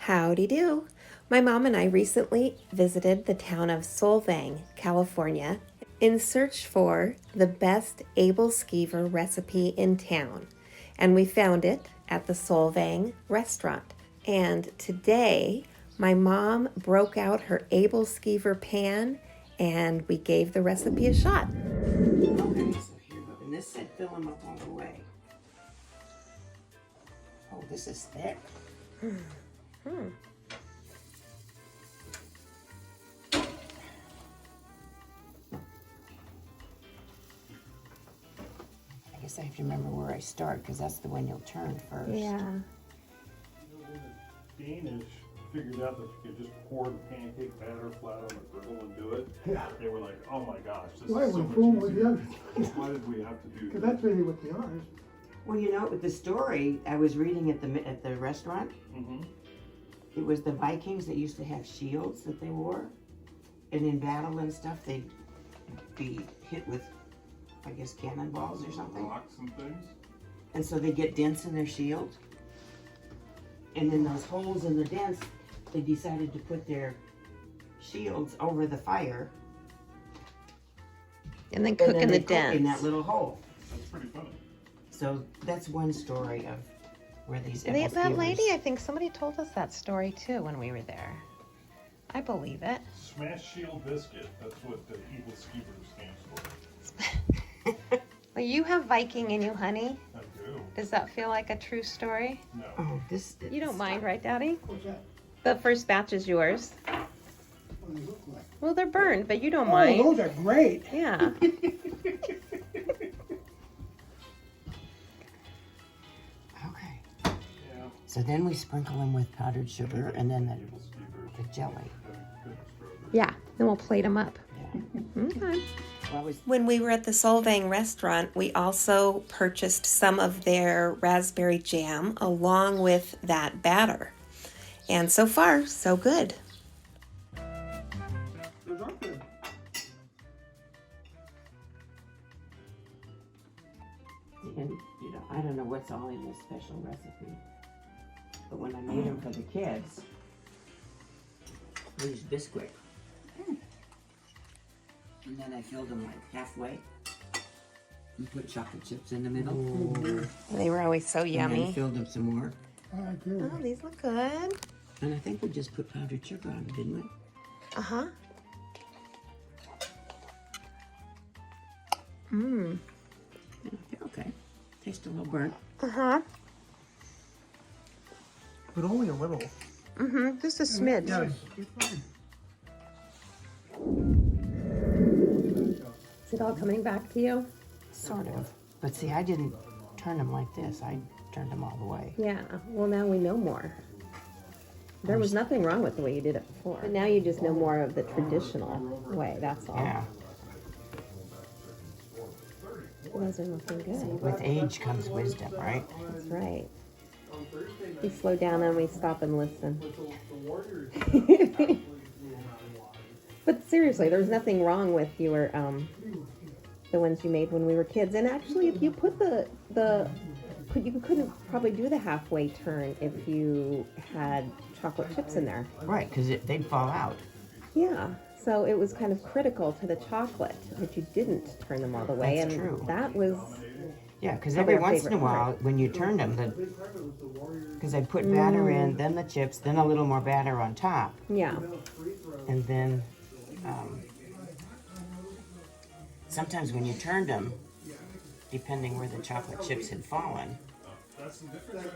Howdy do. My mom and I recently visited the town of Solvang, California, in search for the best AEBLESKIVER recipe in town. And we found it at the Solvang Restaurant. And today, my mom broke out her AEBLESKIVER pan and we gave the recipe a shot. Okay, so here, and this said fill them up all the way. Oh, this is thick. I guess I have to remember where I start because that's the one you'll turn first. Yeah. Danish figured out that you could just pour the pancake batter flat on the griddle and do it. Yeah. They were like, oh my gosh, this Why is so we much fool with the easier. others? Why did we have to do Because that? that's really what they are. Well, you know, with the story I was reading at the restaurant, it was the Vikings that used to have shields that they wore, and in battle and stuff, they'd be hit with, I guess, cannonballs or something. Rocks and things. And so they get dents in their shield. And in those holes in the dents, they decided to put their shields over the fire. And then cook in the they cook in dents. that little hole. That's pretty funny. So that's one story of where these That AEBLESKIVERs- lady, I think somebody told us that story too when we were there. I believe it. Smash Shield Biscuit. That's what the AEBLESKIVER stands for. Well, you have Viking in you, honey. I do. Does that feel like a true story? No. Oh, this. You don't mind, right, Daddy? What's that? The first batch is yours. What do they look like? Well, they're burned, but you don't Oh, mind. those are great. Yeah. Okay. Yeah. So then we sprinkle them with powdered sugar and then AEBLESKIVER. the jelly. Good strawberry. Yeah. Then we'll plate them up. Yeah. Okay. Well, I was When we were at the Solvang restaurant, we also purchased some of their raspberry jam along with that batter. And so far, so good. Those are good. And, you know, I don't know what's all in this special recipe, but when I made them for the kids, I used Bisquick. And then I filled them like halfway and put chocolate chips in the middle. They were always so And then yummy. filled them some more. I do. Oh, these look good. And I think we just put powdered sugar on them, didn't we? Uh-huh. Mmm. Yeah, they're okay. Taste a little burnt. Uh-huh. But only a little. Mm-hmm. Just a smidge. Yes, it's fine. Is it all coming back to you? Sort of. But see, I didn't turn them like this. I turned them all the way. Yeah. Well, now we know more. There was nothing wrong with the way you did it before. But now you just know more of the traditional way, that's all. Yeah. Those are looking good. With age comes wisdom, right? That's right. We slow down and we stop and listen. But seriously, there's nothing wrong with your the ones you made when we were kids. And actually, if you put you couldn't probably do the halfway turn if you had chocolate chips in there. Right, because they'd fall out. Yeah. So it was kind of critical to the chocolate that you didn't turn them all the way. That's and true. that was Yeah, because Probably every our once in a favorite while, when you turned them, because I'd put batter in, then the chips, then a little more batter on top, yeah. and then sometimes when you turned them, depending where the chocolate chips had fallen,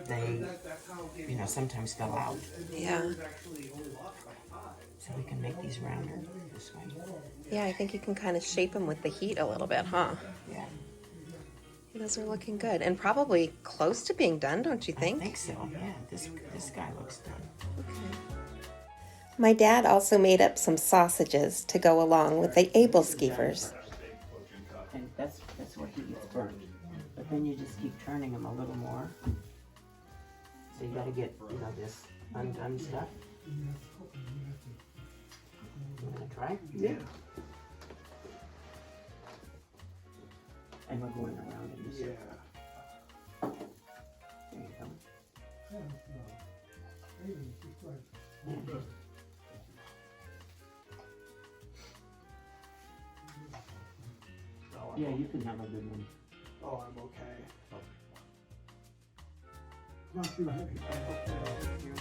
they, you know, sometimes fell out. Yeah. So we can make these rounder this way. Yeah, I think you can kind of shape them with the heat a little bit, huh? Yeah, Those are looking good and probably close to being done, don't you I think? think so. Yeah, this guy looks done. My dad also made up some sausages to go along with the AEBLESKIVERs. And that's where he gets burnt. But then you just keep turning them a little more. So you got to get, you know, this undone stuff. You want to try? Yeah. And we're going around in this. Yeah. There you go. Right. No, Yeah, you can have a good one. Oh, I'm okay. Not too heavy. You're